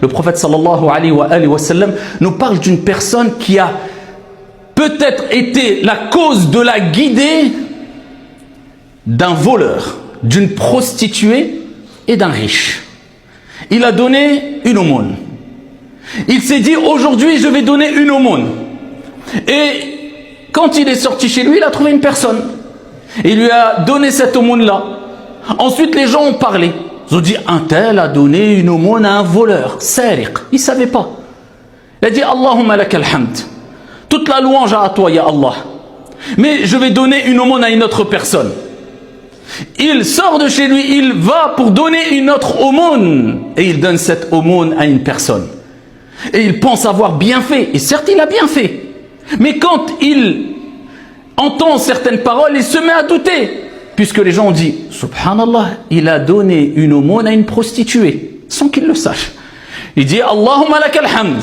Le prophète sallallahu alayhi wa sallam nous parle d'une personne qui a peut-être été la cause de la guidée d'un voleur, d'une prostituée et d'un riche. Il a donné une aumône. Il s'est dit aujourd'hui je vais donner une aumône. Et quand il est sorti chez lui, il a trouvé une personne. Il lui a donné cette aumône-là. Ensuite les gens ont parlé. Ils ont dit un tel a donné une aumône à un voleur, sariq. Il ne savait pas. Il a dit Allahumma lakal hamd. Toute la louange à toi, ya Allah. Mais je vais donner une aumône à une autre personne. Il sort de chez lui, il va pour donner une autre aumône. Et il donne cette aumône à une personne. Et il pense avoir bien fait. Et certes, il a bien fait. Mais quand il entend certaines paroles, il se met à douter. Puisque les gens ont dit, subhanallah, il a donné une aumône à une prostituée, sans qu'il le sache. Il dit, Allahumma lakal hamd.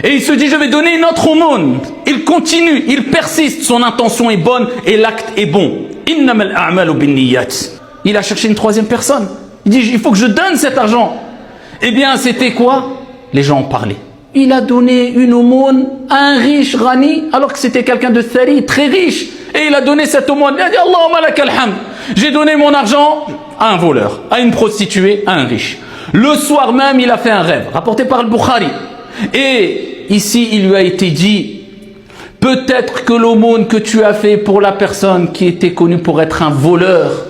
Et il se dit, je vais donner une autre aumône. Il continue, il persiste, son intention est bonne et l'acte est bon. Innamal a'malu binniyat. Il a cherché une troisième personne. Il dit, il faut que je donne cet argent. Eh bien, c'était quoi? Les gens ont parlé. Il a donné une aumône à un riche Rani, alors que c'était quelqu'un de thari, très riche. Et il a donné cette aumône. Il a dit, Allahumma lakal hamd. J'ai donné mon argent à un voleur, à une prostituée, à un riche. Le soir même, il a fait un rêve, rapporté par le Bukhari. Et ici, il lui a été dit, peut-être que l'aumône que tu as fait pour la personne qui était connue pour être un voleur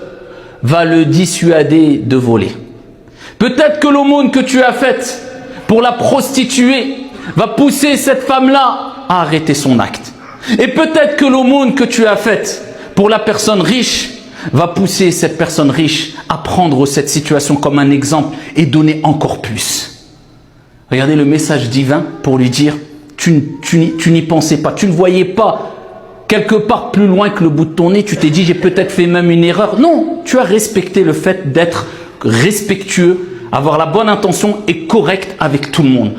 va le dissuader de voler. Peut-être que l'aumône que tu as faite pour la prostituée va pousser cette femme-là à arrêter son acte. Et peut-être que l'aumône que tu as faite pour la personne riche va pousser cette personne riche à prendre cette situation comme un exemple et donner encore plus. Regardez le message divin pour lui dire, tu n'y pensais pas, tu ne voyais pas quelque part plus loin que le bout de ton nez, tu t'es dit j'ai peut-être fait même une erreur. Non, tu as respecté le fait d'être respectueux, avoir la bonne intention et correct avec tout le monde.